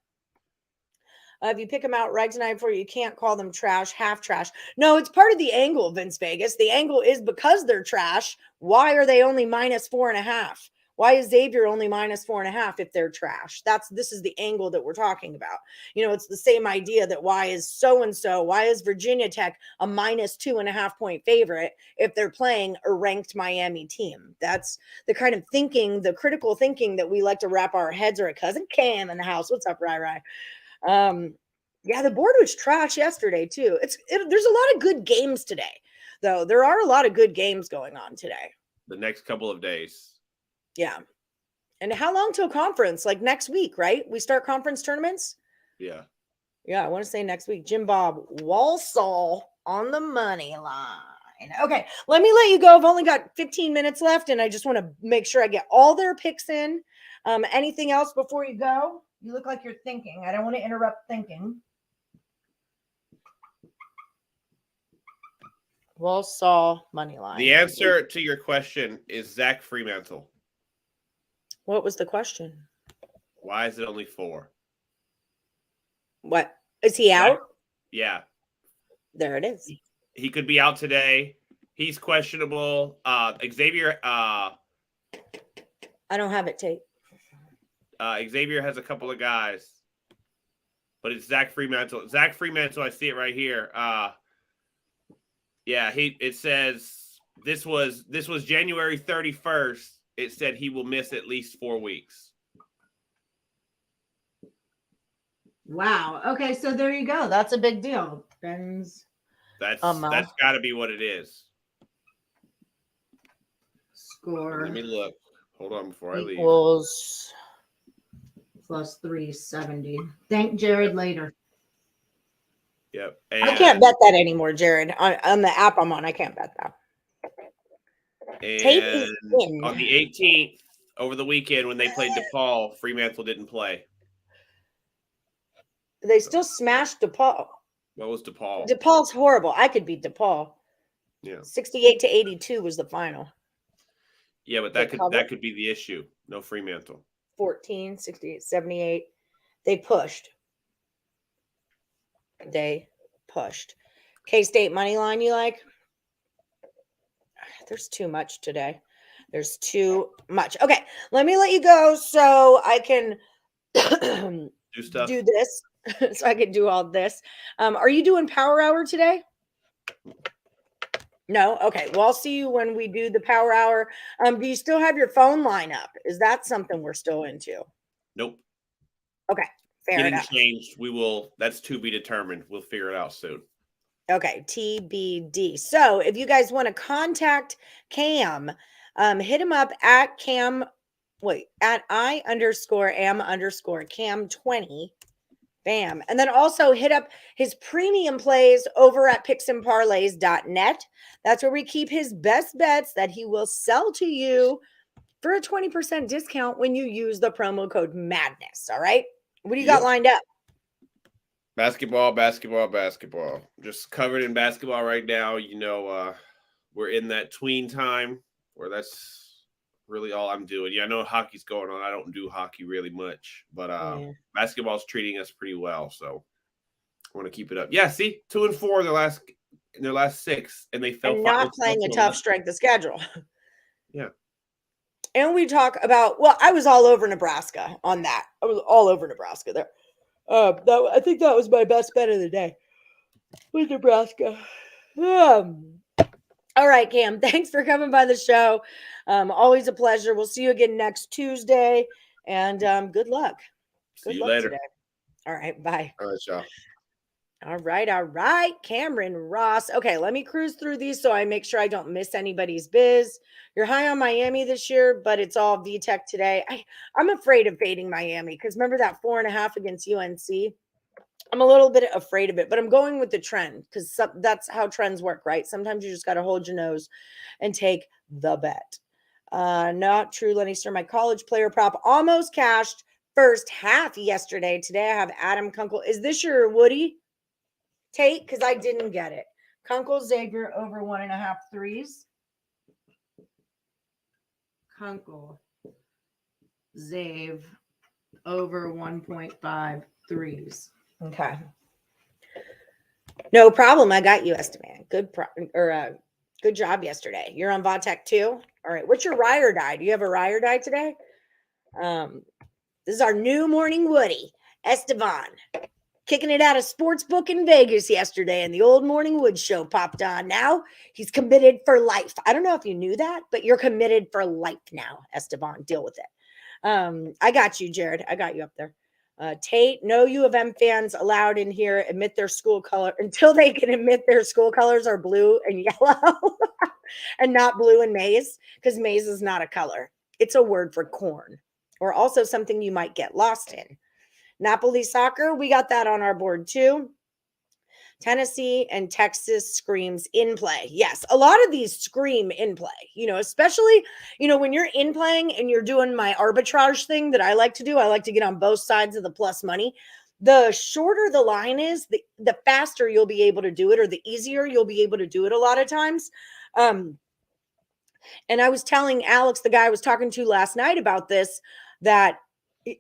If you pick them out right tonight for you can't call them trash, half trash. No, it's part of the angle, Vince Vegas. The angle is because they're trash. Why are they only -4.5? Why is Xavier only -4.5 if they're trash? This is the angle that we're talking about. It's the same idea that why is Virginia Tech a -2.5 point favorite if they're playing a ranked Miami team? That's the kind of thinking, the critical thinking that we like to wrap our heads around. Cousin Cam in the house. What's up, Rai? Yeah, the board was trash yesterday too. There's a lot of good games today, though. There are a lot of good games going on today. The next couple of days. Yeah. And how long till conference? Like next week, right? We start conference tournaments? Yeah. Yeah, I want to say next week. Jim Bob Walsall on the money line. Okay, let me let you go. I've only got 15 minutes left, and I just want to make sure I get all their picks in. Anything else before you go? You look like you're thinking. I don't want to interrupt thinking. Walsall money line. The answer to your question is Zach Fremantle. What was the question? Why is it only 4? What? Is he out? Yeah. There it is. He could be out today. He's questionable. Xavier. I don't have it, Tate. Xavier has a couple of guys, but it's Zach Fremantle. Zach Fremantle, I see it right here. Yeah, it says this was January 31st. It said he will miss at least 4 weeks. Wow. Okay, so there you go. That's a big deal. That's got to be what it is. Score. Let me look. Hold on before I leave. Equals plus 370. Thank Jared later. Yep. I can't bet that anymore, Jared. On the app I'm on, I can't bet that. And on the 18th, over the weekend when they played DePaul, Fremantle didn't play. They still smashed DePaul. What was DePaul? DePaul's horrible. I could beat DePaul. Yeah. 68-82 was the final. Yeah, but that could be the issue. No Fremantle. 14, 68, 78. They pushed. K-State money line, you like? There's too much today. There's too much. Okay, let me let you go so I can do this. So I can do all this. Are you doing Power Hour today? No? Okay. Well, I'll see you when we do the Power Hour. Do you still have your phone line up? Is that something we're still into? Nope. Okay. Fair enough. Changed. That's to be determined. We'll figure it out soon. Okay. TBD. So if you guys want to contact Cam, hit him up at I_am_Cam20. Bam. And then also hit up his premium plays over at picksandparlays.net. That's where we keep his best bets that he will sell to you for a 20% discount when you use the promo code MADNESS. All right. What do you got lined up? Basketball. Just covered in basketball right now. We're in that tween time where that's really all I'm doing. Yeah, I know hockey's going on. I don't do hockey really much, but basketball's treating us pretty well, so I want to keep it up. Yeah, see, 2-4 in their last 6, and they fell. And not playing a tough strength of schedule. Yeah. And we talk about, I was all over Nebraska on that. I was all over Nebraska there. I think that was my best bet of the day with Nebraska. All right, Cam, thanks for coming by the show. Always a pleasure. We'll see you again next Tuesday, and good luck. See you later. Today. All right, bye. All right, y'all. All right. Cameron Ross. Okay, let me cruise through these so I make sure I don't miss anybody's biz. You're high on Miami this year, but it's all VTech today. I'm afraid of fading Miami because remember that 4.5 against UNC? I'm a little bit afraid of it, but I'm going with the trend because that's how trends work, right? Sometimes you just got to hold your nose and take the bet. Not true, Lenny Sir. My college player prop almost cashed first half yesterday. Today I have Adam Kunkel. Is this your Woody, Tate? Because I didn't get it. Kunkel Xavier over 1.5 threes. Kunkel Zave over 1.5 threes. Okay. No problem. I got you, Esteban. Good job yesterday. You're on VOTech too? All right. What's your ride or die? Do you have a ride or die today? This is our new morning Woody, Esteban, kicking it out of Sportsbook in Vegas yesterday, and the old Morning Wood show popped on. Now he's committed for life. I don't know if you knew that, but you're committed for life now, Esteban. Deal with it. I got you, Jared. I got you up there. Tate, no U of M fans allowed in here admit their school color until they can admit their school colors are blue and yellow and not blue and maize, because maize is not a color. It's a word for corn, or also something you might get lost in. Napoli soccer, we got that on our board too. Tennessee and Texas screams in play. Yes, a lot of these scream in play, especially, when you're in playing and you're doing my arbitrage thing that I like to do. I like to get on both sides of the plus money. The shorter the line is, the faster you'll be able to do it, or the easier you'll be able to do it a lot of times. And I was telling Alex, the guy I was talking to last night about this, that,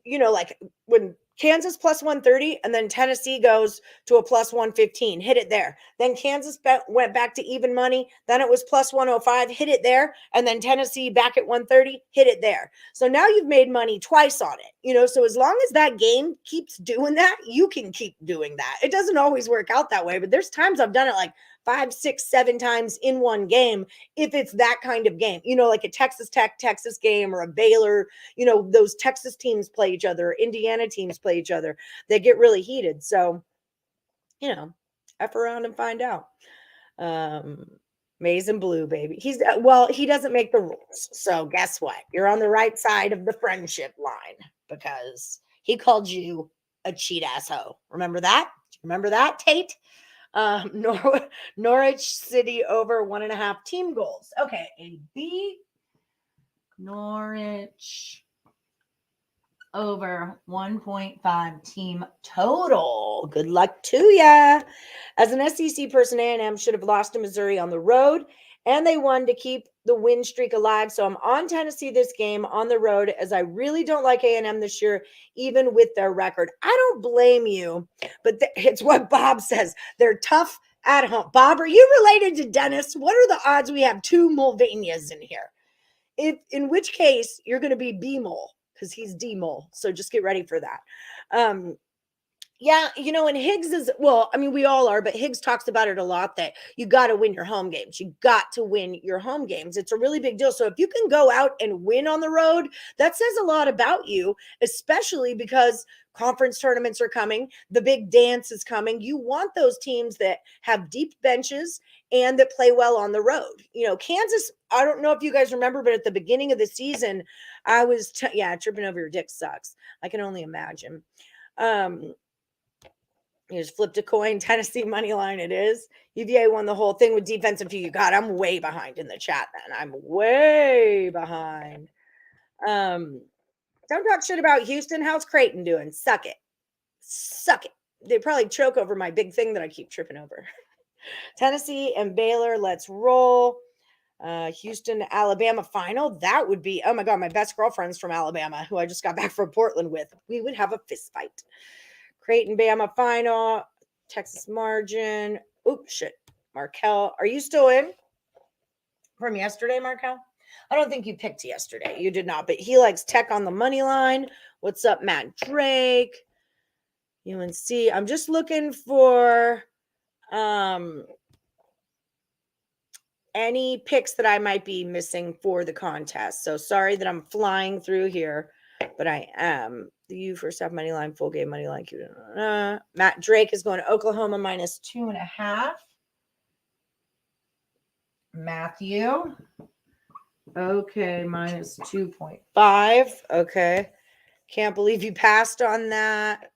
like when Kansas plus 130 and then Tennessee goes to a plus 115, hit it there. Then Kansas went back to even money. Then it was plus 105, hit it there. And then Tennessee back at 130, hit it there. So now you've made money twice on it, so as long as that game keeps doing that, you can keep doing that. It doesn't always work out that way, but there's times I've done it like 5, 6, 7 times in one game. If it's that kind of game, like a Texas game, or a Baylor, those Texas teams play each other, Indiana teams play each other. They get really heated. So, F around and find out. Maize and blue, baby. He doesn't make the rules. So guess what? You're on the right side of the friendship line, because he called you a cheat asshole. Remember that? Remember that, Tate? Norwich City over 1.5 team goals. Okay, a B. Norwich over 1.5 team total. Good luck to ya. As an SEC person, A&M should have lost to Missouri on the road, and they won to keep the win streak alive. So I'm on Tennessee this game on the road, as I really don't like A&M this year, even with their record. I don't blame you, but it's what Bob says. They're tough at home. Bob, are you related to Dennis? What are the odds we have 2 Mulvanias in here? In which case, you're going to be B-Mole, because he's D-Mole. So just get ready for that. Yeah, and Higgs is, we all are, but Higgs talks about it a lot, that you got to win your home games. You got to win your home games. It's a really big deal. So if you can go out and win on the road, that says a lot about you, especially because conference tournaments are coming. The big dance is coming. You want those teams that have deep benches and that play well on the road. Kansas, I don't know if you guys remember, but at the beginning of the season, I was, tripping over your dick sucks. I can only imagine. You just flipped a coin. Tennessee money line it is. UVA won the whole thing with defensive view. God, I'm way behind in the chat then. I'm way behind. Don't talk shit about Houston. How's Creighton doing? Suck it. Suck it. They probably choke over my big thing that I keep tripping over. Tennessee and Baylor, let's roll. Houston, Alabama final. That would be, oh my God, my best girlfriend's from Alabama, who I just got back from Portland with. We would have a fist fight. Creighton, Bama final. Texas margin. Oops, shit. Markel, are you still in from yesterday, Markel? I don't think you picked yesterday. You did not, but he likes Tech on the money line. What's up, Matt Drake? UNC. I'm just looking for any picks that I might be missing for the contest. So sorry that I'm flying through here, but I am. The U first half money line, full game money line. Matt Drake is going to Oklahoma minus 2.5. Matthew. Okay, minus 2.5. Okay. Can't believe you passed on that.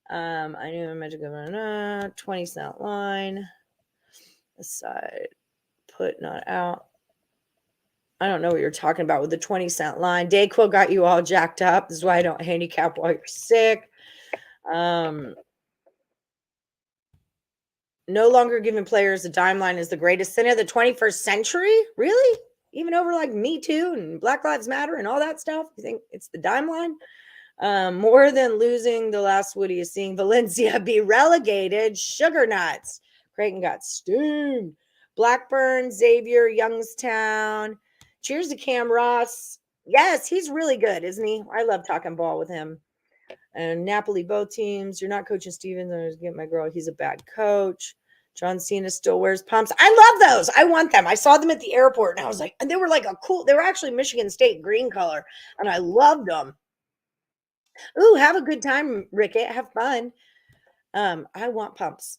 I knew I meant to go 20 cent line. This side. Put not out. I don't know what you're talking about with the 20 cent line. Dayquil got you all jacked up. This is why I don't handicap while you're sick. No longer giving players a dime line is the greatest sin of the 21st century? Really? Even over like Me Too and Black Lives Matter and all that stuff? You think it's the dime line? More than losing the last Woody is seeing Valencia be relegated. Sugar nuts. Creighton got steamed. Blackburn, Xavier, Youngstown. Cheers to Cam Ross. Yes, he's really good, isn't he? I love talking ball with him. And Napoli, both teams. You're not coaching Stevens. I was getting my girl. He's a bad coach. John Cena still wears pumps. I love those. I want them. I saw them at the airport, and I was like, and they were like they were actually Michigan State green color, and I loved them. Ooh, have a good time, Rickett. Have fun. I want pumps.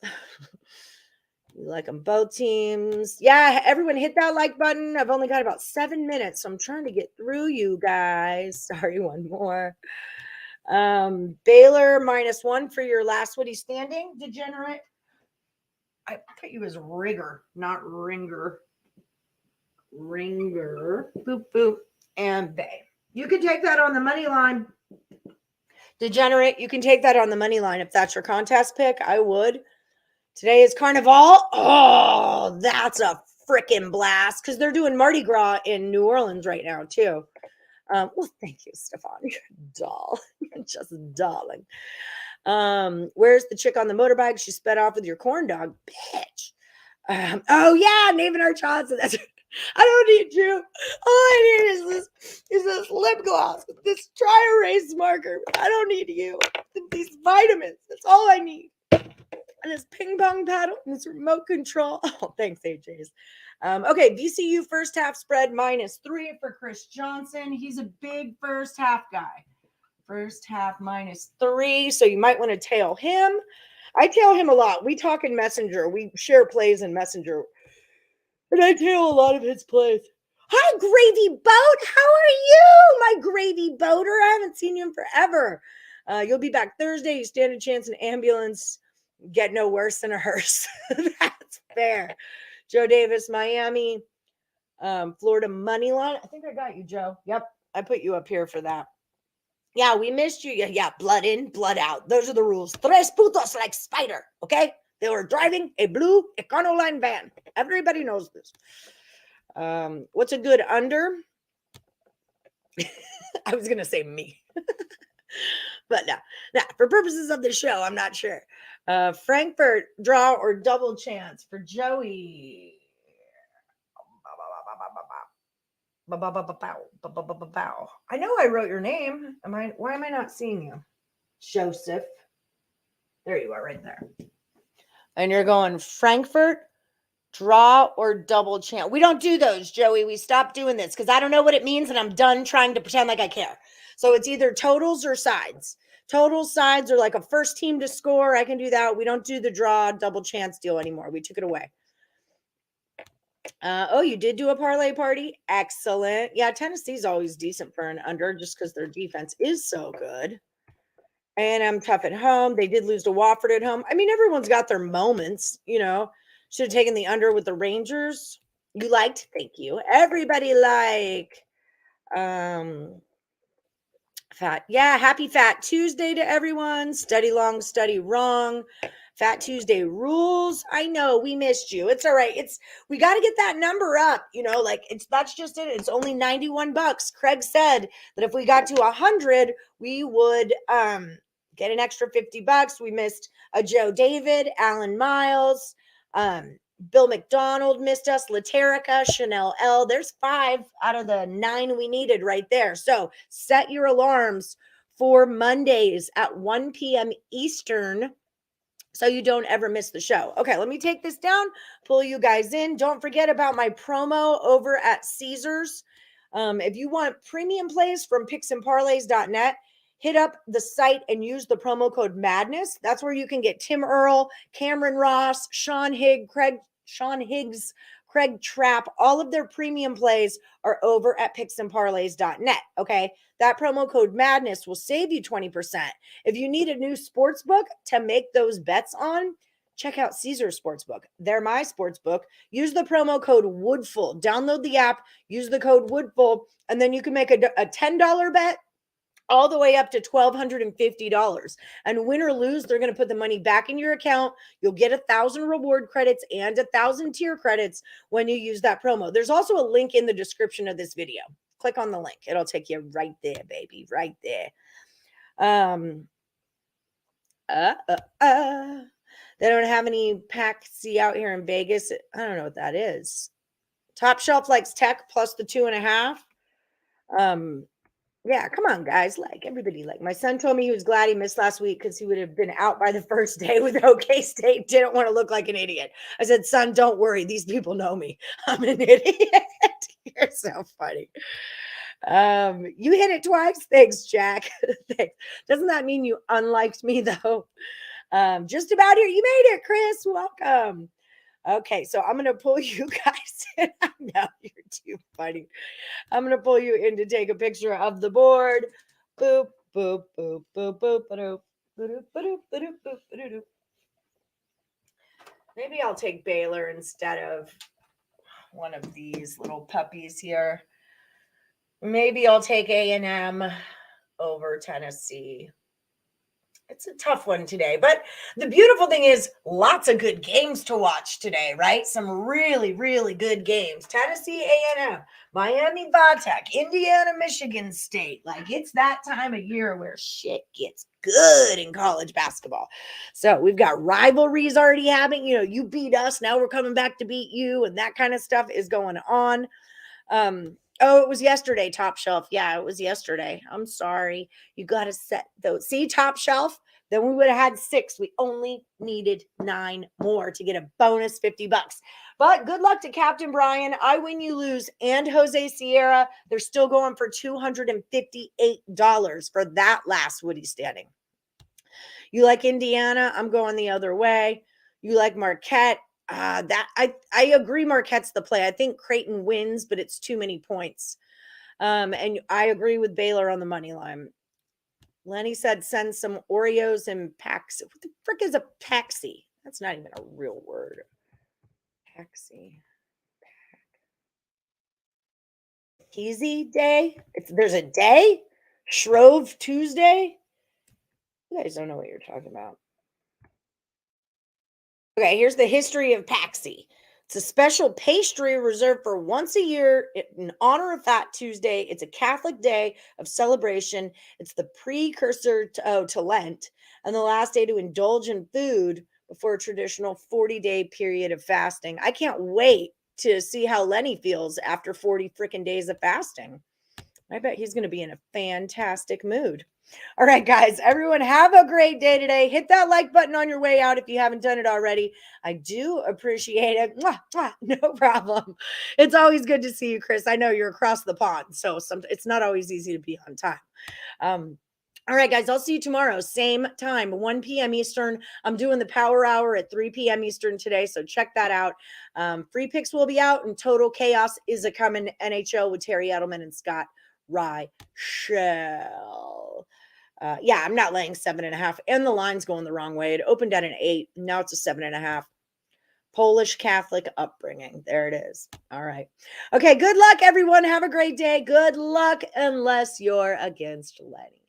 You like them both teams. Yeah, everyone hit that like button. I've only got about 7 minutes, so I'm trying to get through you guys. Sorry, one more. Baylor -1 for your last Woody standing, degenerate. I put you as rigger, not ringer. Ringer. Boop, boop. And Bay. You can take that on the money line. Degenerate, you can take that on the money line if that's your contest pick. I would. Today is Carnival. Oh, that's a freaking blast because they're doing Mardi Gras in New Orleans right now, too. Well, thank you, Stefan. You're a doll. You're just darling. Where's the chick on the motorbike? She sped off with your corn dog, bitch. Oh yeah, naming our Johnson. That's I don't need you. All I need is this lip gloss, this dry erase marker. I don't need you. These vitamins. That's all I need. And this ping pong paddle and this remote control. Oh, thanks, AJ's. Okay, VCU first half spread -3 for Chris Johnson. He's a big first half guy. First half -3, so you might want to tail him. I tail him a lot. We talk in Messenger. We share plays in Messenger. And I tail a lot of his plays. Hi, Gravy Boat. How are you, my Gravy Boater? I haven't seen you in forever. You'll be back Thursday. You stand a chance in ambulance. Get no worse than a hearse. That's fair. Joe Davis, Miami, Florida money line. I think I got you, Joe. Yep, I put you up here for that. Yeah, we missed you. Yeah, blood in, blood out. Those are the rules. Tres putos like Spider, okay? They were driving a blue Econoline van. Everybody knows this. What's a good under? I was going to say me. But no, for purposes of the show, I'm not sure. Frankfurt, draw or double chance for Joey. I know I wrote your name. Why am I not seeing you? Joseph. There you are, right there. And you're going Frankfurt, draw or double chance. We don't do those, Joey. We stopped doing this because I don't know what it means and I'm done trying to pretend like I care. So it's either totals or sides. Total sides are like a first team to score. I can do that. We don't do the draw double chance deal anymore. We took it away. Oh, you did do a parlay party? Excellent. Yeah, Tennessee's always decent for an under just because their defense is so good. And I'm tough at home. They did lose to Wofford at home. I mean, everyone's got their moments, you know. Should have taken the under with the Rangers. You liked? Thank you. Everybody like fat. Yeah, happy Fat Tuesday to everyone. Study long, study wrong. Fat Tuesday rules. I know we missed you. It's all right. We got to get that number up, you know, like that's just it. It's only $91. Craig said that if we got to 100, we would get an extra $50. We missed a Joe David, Alan Miles, Bill McDonald missed us, Laterica, Chanel L. There's 5 out of the 9 we needed right there. So set your alarms for Mondays at 1 p.m. Eastern so you don't ever miss the show. Okay, let me take this down, pull you guys in. Don't forget about my promo over at Caesars. If you want premium plays from picksandparlays.net, hit up the site and use the promo code MADNESS. That's where you can get Tim Earle, Cameron Ross, Sean Higgs, Craig Trapp. All of their premium plays are over at picksandparlays.net. Okay, that promo code MADNESS will save you 20%. If you need a new sports book to make those bets on, check out Caesars Sportsbook. They're my sportsbook. Use the promo code Woodful. Download the app, use the code Woodful, and then you can make a $10 bet all the way up to $1,250. And win or lose, they're going to put the money back in your account. You'll get 1,000 reward credits and 1,000 tier credits when you use that promo. There's also a link in the description of this video. Click on the link. It'll take you right there, baby, right there. They don't have any Paxi out here in Vegas. I don't know what that is. Top Shelf likes Tech plus the 2.5. Yeah, come on, guys. Like everybody, like my son told me he was glad he missed last week because he would have been out by the first day with OK State. Didn't want to look like an idiot. I said, son, don't worry. These people know me. I'm an idiot. You're so funny. You hit it twice. Thanks, Jack. Thanks. Doesn't that mean you unliked me though? Just about here. You made it, Chris. Welcome. Okay, so I'm gonna pull you guys in. I know you're too funny. I'm gonna pull you in to take a picture of the board. Boop, boop, boop, boop, boop, ba-doop, ba-doop, ba-doop, ba-doop, boop, ba-doop. Maybe I'll take Baylor instead of one of these little puppies here. Maybe I'll take A&M over Tennessee. It's a tough one today, but the beautiful thing is lots of good games to watch today, right? Some really, really good games. Tennessee A&M, Miami Vatech, Indiana, Michigan State. Like it's that time of year where shit gets good in college basketball. So we've got rivalries already happening. You know, you beat us. Now we're coming back to beat you. And that kind of stuff is going on. Oh, it was yesterday, Top Shelf. Yeah, it was yesterday. I'm sorry. You got to set those. See, Top Shelf? Then we would have had 6. We only needed 9 more to get a bonus $50. But good luck to Captain Brian. I win, you lose. And Jose Sierra, they're still going for $258 for that last Woody standing. You like Indiana? I'm going the other way. You like Marquette? I agree Marquette's the play. I think Creighton wins, but it's too many points. And I agree with Baylor on the money line. Lenny said send some Oreos and Paxi. What the frick is a Paxi? That's not even a real word. Paxi. Peasy day? There's a day? Shrove Tuesday? You guys don't know what you're talking about. Okay, here's the history of Paxi. It's a special pastry reserved for once a year in honor of Fat Tuesday. It's a Catholic day of celebration. It's the precursor to Lent and the last day to indulge in food before a traditional 40-day period of fasting. I can't wait to see how Lenny feels after 40 freaking days of fasting. I bet he's going to be in a fantastic mood. All right, guys, everyone have a great day today. Hit that like button on your way out if you haven't done it already. I do appreciate it. Mwah, mwah, no problem. It's always good to see you, Chris. I know you're across the pond, so it's not always easy to be on time. All right, guys, I'll see you tomorrow. Same time, 1 p.m. Eastern. I'm doing the Power Hour at 3 p.m. Eastern today, so check that out. Free picks will be out, and Total Chaos is a coming NHL with Terry Edelman and Scott Reichel. Yeah, I'm not laying 7.5, and the line's going the wrong way. It opened at an 8, now it's a 7.5. Polish Catholic upbringing. There it is. All right. Okay, good luck, everyone. Have a great day. Good luck, unless you're against Lenny.